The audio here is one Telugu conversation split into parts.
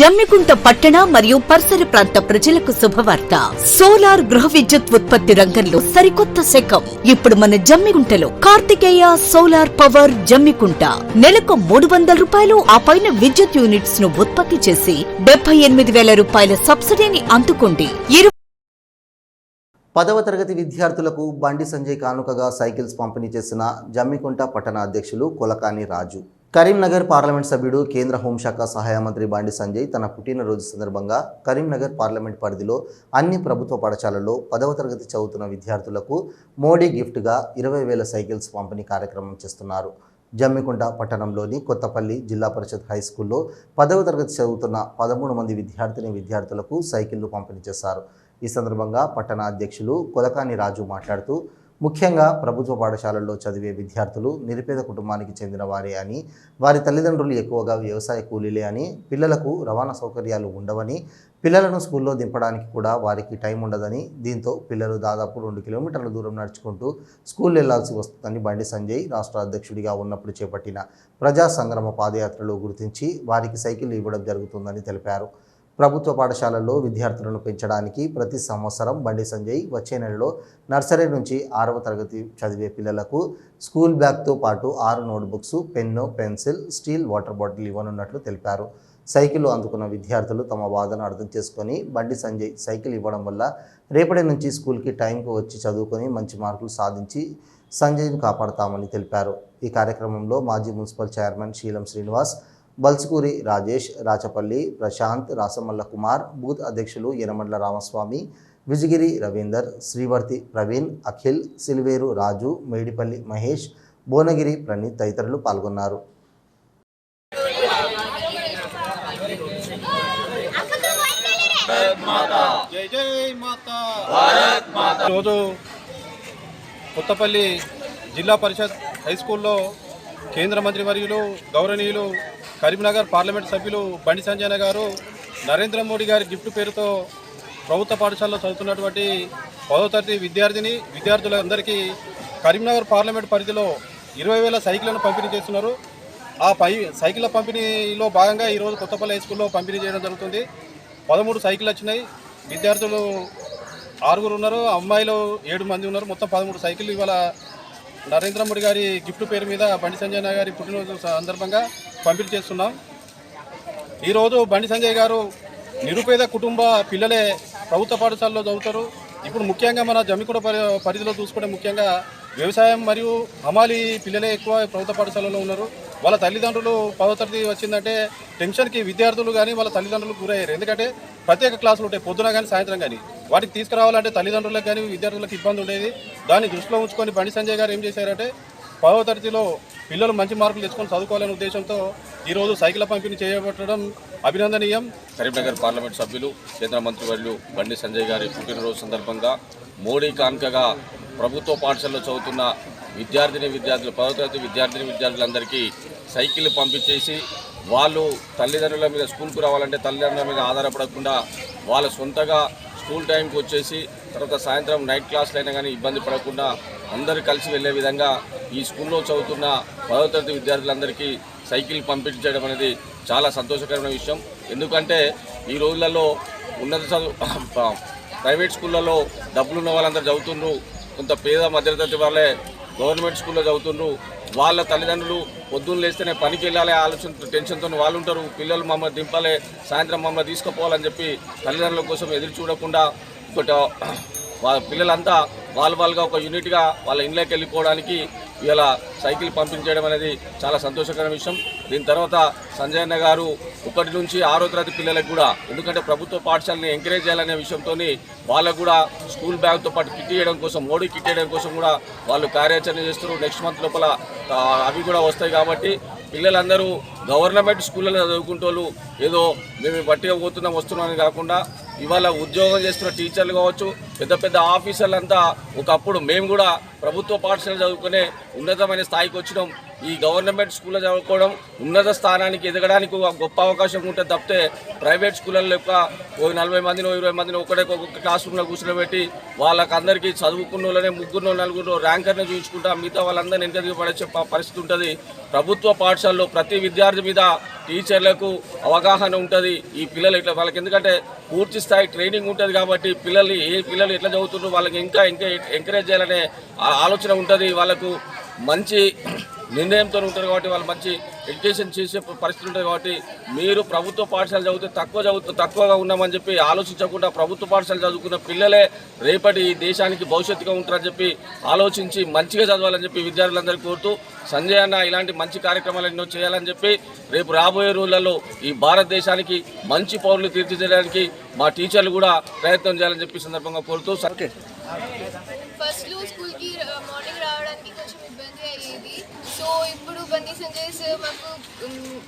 జమ్మికుంట పట్టణ మరియు పరిసర ప్రాంత ప్రజలకు శుభవార్త. సోలార్ గృహ విద్యుత్ ఉత్పత్తి రంగంలో సరికొత్త శకం. ఇప్పుడు మన జమ్మికుంటలో కార్తికేయ సోలార్ పవర్ జమ్మికుంట నెలకు 300 రూపాయలు ఆ పైన విద్యుత్ యూనిట్స్ ను ఉత్పత్తి చేసి 78,000 రూపాయల సబ్సిడీని అందుకోండి. 10వ తరగతి విద్యార్థులకు బండి సంజయ్ కానుకగా సైకిల్స్ పంపిణీ చేసిన జమ్మికుంట పట్టణ అధ్యక్షులు కొలకాని రాజు. కరీంనగర్ పార్లమెంట్ సభ్యుడు కేంద్ర హోంశాఖ సహాయ మంత్రి బండి సంజయ్ తన పుట్టినరోజు సందర్భంగా కరీంనగర్ పార్లమెంట్ పరిధిలో అన్ని ప్రభుత్వ పాఠశాలల్లో 10వ తరగతి చదువుతున్న విద్యార్థులకు మోడీ గిఫ్ట్గా 20,000 సైకిల్స్ పంపిణీ కార్యక్రమం చేస్తున్నారు. జమ్మికుంట పట్టణంలోని కొత్తపల్లి జిల్లా పరిషత్ హై స్కూల్లో 10వ తరగతి చదువుతున్న 13 మంది విద్యార్థులకు సైకిళ్లు పంపిణీ చేశారు. ఈ సందర్భంగా పట్టణ అధ్యక్షులు కొలకాని రాజు మాట్లాడుతూ, ముఖ్యంగా ప్రభుత్వ పాఠశాలల్లో చదివే విద్యార్థులు నిరుపేద కుటుంబానికి చెందిన వారే అని, వారి తల్లిదండ్రులు ఎక్కువగా వ్యవసాయ కూలీలే అని, పిల్లలకు రవాణా సౌకర్యాలు ఉండవని, పిల్లలను స్కూల్లో దింపడానికి కూడా వారికి టైం ఉండదని, దీంతో పిల్లలు దాదాపు 2 కిలోమీటర్ల దూరం నడుచుకుంటూ స్కూల్ వెళ్లాల్సి వస్తుందని బండి సంజయ్ రాష్ట్ర అధ్యక్షుడిగా ఉన్నప్పుడు చేపట్టిన ప్రజా సంగ్రామ పాదయాత్రలో గుర్తించి వారికి సైకిల్ ఇవ్వడం జరుగుతుందని తెలిపారు. ప్రభుత్వ పాఠశాలల్లో విద్యార్థులను పెంచడానికి ప్రతి సంవత్సరం బండి సంజయ్ వచ్చే నెలలో నర్సరీ నుంచి 6వ తరగతి చదివే పిల్లలకు స్కూల్ బ్యాగ్తో పాటు 6 notebooks, pen, pencil, steel water bottle ఇవ్వనున్నట్లు తెలిపారు. సైకిల్ అందుకున్న విద్యార్థులు తమ బాధను అర్థం చేసుకొని బండి సంజయ్ సైకిల్ ఇవ్వడం వల్ల రేపటి నుంచి స్కూల్కి టైంకు వచ్చి చదువుకొని మంచి మార్కులు సాధించి సంజయ్ను కాపాడతామని తెలిపారు. ఈ కార్యక్రమంలో మాజీ మున్సిపల్ చైర్మన్ శీలం శ్రీనివాస్, బల్సుకూరి రాజేష్, రాచపల్లి ప్రశాంత్, రాసమల్ల కుమార్, బూత్ అధ్యక్షులు యనమండ్ల రామస్వామి, విజగిరి రవీందర్, శ్రీవర్తి ప్రవీణ్, అఖిల్, సిల్వేరు రాజు, మేడిపల్లి మహేష్, భువనగిరి ప్రణీత్ తదితరులు పాల్గొన్నారు. రోజు కొత్తపల్లి జిల్లా పరిషత్ హై స్కూల్లో కేంద్ర మంత్రి వర్యులు గౌరవనీయులు కరీంనగర్ పార్లమెంట్ సభ్యులు బండి సంజయ్ గారు నరేంద్ర మోడీ గారి గిఫ్ట్ పేరుతో ప్రభుత్వ పాఠశాలలో చదువుతున్నటువంటి 10వ తరగతి విద్యార్థులందరికీ కరీంనగర్ పార్లమెంట్ పరిధిలో 20,000 సైకిళ్లను పంపిణీ చేస్తున్నారు. ఆ సైకిళ్ల పంపిణీలో భాగంగా ఈరోజు కొత్తపల్లి హై స్కూల్లో పంపిణీ చేయడం జరుగుతుంది. 13 సైకిళ్ళు వచ్చినాయి. విద్యార్థులు 6 ఉన్నారు, అమ్మాయిలు 7 మంది ఉన్నారు. మొత్తం 13 సైకిళ్ళు ఇవాళ నరేంద్ర మోడీ గారి గిఫ్ట్ పేరు మీద బండి సంజయ్ గారి పుట్టినరోజు సందర్భంగా పంపిణీ చేస్తున్నాం. ఈరోజు బండి సంజయ్ గారు నిరుపేద కుటుంబ పిల్లలే ప్రభుత్వ పాఠశాలలో చదువుతారు. ఇప్పుడు ముఖ్యంగా మన జమ్మికుంట పరిధిలో చూసుకుంటే ముఖ్యంగా వ్యవసాయం మరియు హమాలి పిల్లలే ఎక్కువ ప్రభుత్వ పాఠశాలలో ఉన్నారు. వాళ్ళ తల్లిదండ్రులు 10వ తరగతి వచ్చిందంటే టెన్షన్కి విద్యార్థులు కానీ వాళ్ళ తల్లిదండ్రులు గురయ్యారు. ఎందుకంటే ప్రత్యేక క్లాసులు ఉంటాయి, పొద్దున కానీ సాయంత్రం కానీ. వాటికి తీసుకురావాలంటే తల్లిదండ్రులకు కానీ విద్యార్థులకు ఇబ్బంది ఉండేది. దాన్ని దృష్టిలో ఉంచుకొని బండి సంజయ్ గారు ఏం చేశారంటే 10వ తరగతిలో పిల్లలు మంచి మార్కులు తెచ్చుకొని చదువుకోవాలనే ఉద్దేశంతో ఈరోజు సైకిల్ పంపిణీ చేయబట్టడం అభినందనీయం. కరీంనగర్ పార్లమెంట్ సభ్యులు కేంద్ర మంత్రివర్యులు బండి సంజయ్ గారి పుట్టినరోజు సందర్భంగా మోడీ కానుకగా ప్రభుత్వ పాఠశాలలో చదువుతున్న 10వ తరగతి విద్యార్థులందరికీ సైకిల్ పంపించేసి వాళ్ళు తల్లిదండ్రుల మీద స్కూల్కు రావాలంటే తల్లిదండ్రుల మీద ఆధారపడకుండా వాళ్ళ సొంతగా స్కూల్ టైంకి వచ్చేసి తర్వాత సాయంత్రం నైట్ క్లాసులు అయినా కానీ ఇబ్బంది పడకుండా అందరూ కలిసి వెళ్ళే విధంగా ఈ స్కూల్లో చదువుతున్న 10వ తరగతి విద్యార్థులందరికీ సైకిల్ పంపించడం అనేది చాలా సంతోషకరమైన విషయం. ఎందుకంటే ఈ రోజులలో ప్రైవేట్ స్కూళ్ళలో డబ్బులున్న వాళ్ళందరూ చదువుతుండ్రు, కొంత పేద మధ్యతరగతి వాళ్ళే గవర్నమెంట్ స్కూల్లో చదువుతుండ్రు. వాళ్ళ తల్లిదండ్రులు పొద్దున్న లేస్తేనే పనికి వెళ్ళాలి ఆలోచన టెన్షన్తో వాళ్ళు ఉంటారు. పిల్లలు మమ్మల్ని దింపాలి, సాయంత్రం మమ్మల్ని తీసుకుపోవాలని చెప్పి తల్లిదండ్రుల కోసం ఎదురు చూడకుండా వాళ్ళ పిల్లలంతా వాళ్ళుగా ఒక యూనిట్గా వాళ్ళ ఇంట్లోకి వెళ్ళిపోవడానికి ఇలా సైకిల్ పంపించడం అనేది చాలా సంతోషకరమైన విషయం. దీని తర్వాత సంజయ్ అన్న గారు 1 నుంచి 6వ తరగతి పిల్లలకు కూడా, ఎందుకంటే ప్రభుత్వ పాఠశాలని ఎంకరేజ్ చేయాలనే విషయంతో వాళ్ళకు కూడా స్కూల్ బ్యాగ్తో పాటు కిట్ ఇవ్వడం కోసం, మోడీ కిట్ ఇవ్వడం కోసం కూడా వాళ్ళు కార్యాచరణ చేస్తున్నారు. నెక్స్ట్ మంత్ లోపల అవి కూడా వస్తాయి. కాబట్టి పిల్లలందరూ గవర్నమెంట్ స్కూళ్ళలో చదువుకుంటూ ఏదో మేము బట్టిగా వస్తున్నాం అని కాకుండా ఇవాళ ఉద్యోగం చేస్తున్న టీచర్లు కావచ్చు, పెద్ద ఆఫీసర్లంతా ఒకప్పుడు మేము కూడా ప్రభుత్వ పాఠశాల చదువుకునే ఉన్నతమైన స్థాయికి వచ్చినాం. ఈ గవర్నమెంట్ స్కూల్లో చదువుకోవడం ఉన్నత స్థానానికి ఎదగడానికి ఒక గొప్ప అవకాశం ఉంటుంది తప్పితే ప్రైవేట్ స్కూళ్ళల్లో యొక్క 40 మందిని 20 మందిని ఒకటే క్లాస్ రూమ్లో కూర్చోబెట్టి వాళ్ళకందరికీ చదువుకున్న వాళ్ళనే 3 4 ర్యాంకర్ని చూపించుకుంటా మిగతా వాళ్ళందరినీ వెనకదిగి పడే పరిస్థితి ఉంటుంది. ప్రభుత్వ పాఠశాలలో ప్రతి విద్యార్థి మీద టీచర్లకు అవగాహన ఉంటుంది. ఈ పిల్లలు ఇట్లా వాళ్ళకి ఎందుకంటే పూర్తి స్థాయి ట్రైనింగ్ ఉంటుంది కాబట్టి పిల్లలు ఎట్లా చదువుతున్నారు వాళ్ళకి ఇంకా ఎంకరేజ్ చేయాలనే ఆలోచన ఉంటుంది. వాళ్ళకు మంచి నిర్ణయంతో ఉంటారు కాబట్టి వాళ్ళు మంచి ఎడ్యుకేషన్ చేసే పరిస్థితి ఉంటుంది. కాబట్టి మీరు ప్రభుత్వ పాఠశాల చదివితే తక్కువగా ఉన్నామని చెప్పి ఆలోచించకుండా ప్రభుత్వ పాఠశాల చదువుకున్న పిల్లలే రేపటి ఈ దేశానికి భవిష్యత్తుగా ఉంటారని చెప్పి ఆలోచించి మంచిగా చదవాలని చెప్పి విద్యార్థులందరికీ కోరుతూ సంజయ్ అన్న ఇలాంటి మంచి కార్యక్రమాలు ఎన్నో చేయాలని చెప్పి రేపు రాబోయే రోజులలో ఈ భారతదేశానికి మంచి పౌరులు తీర్చిదిద్దడానికి మా టీచర్లు కూడా ప్రయత్నం చేయాలని చెప్పి సందర్భంగా కోరుతూ ఫస్ట్లో స్కూల్కి మార్నింగ్ రావడానికి కొంచెం ఇబ్బంది అయ్యేది. సో ఇప్పుడు బండి సంజయ్ సార్ మాకు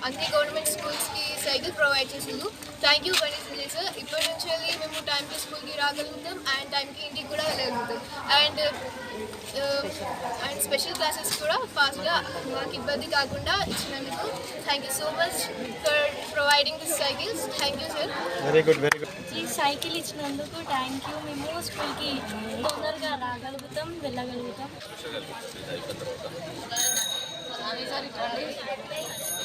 అన్ని గవర్నమెంట్ స్కూల్స్కి సైకిల్ ప్రొవైడ్ చేసిండు. Thank you Bandi Sanjay sir. ఇప్పటి నుంచి మేము టైంకి స్కూల్కి రాగలుగుతాం అండ్ టైంకి ఇంటికి కూడా వెళ్ళగలుగుతాం. అండ్ స్పెషల్ క్లాసెస్ కూడా ఫాస్ట్గా మాకు ఇబ్బంది కాకుండా ఇచ్చినందుకు thank you so much for providing this cycles. Thank you sir. Very good very good. ఈ సైకిల్ ఇచ్చినందుకు థ్యాంక్ యూ. మేము స్కూల్కి తొందరగా రాగలుగుతాం, వెళ్ళగలుగుతాం.